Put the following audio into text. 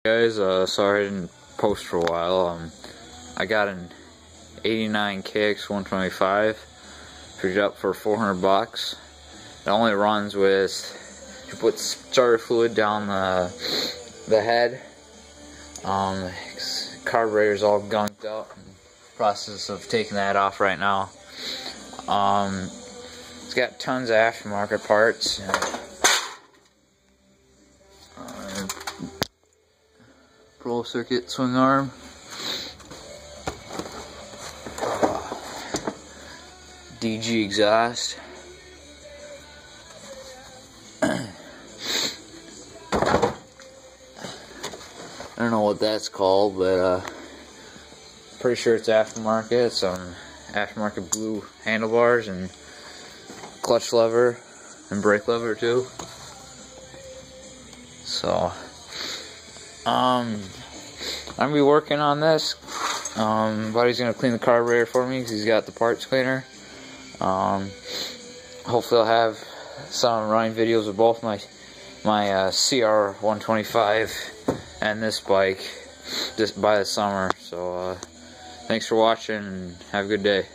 Guys, sorry I didn't post for a while. I got an 89 kx125, picked it up for 400 bucks. It only runs with, you put starter fluid down the head. Carburetor's all gunked up. Process of taking that off right now. It's got tons of aftermarket parts. Roll circuit swing arm, DG exhaust, I don't know what that's called, but pretty sure it's aftermarket. Some aftermarket blue handlebars and clutch lever and brake lever too. So I'm gonna be working on this. Buddy's gonna clean the carburetor for me because he's got the parts cleaner. Hopefully I'll have some running videos of both my CR125 and this bike just by the summer. So thanks for watching and have a good day.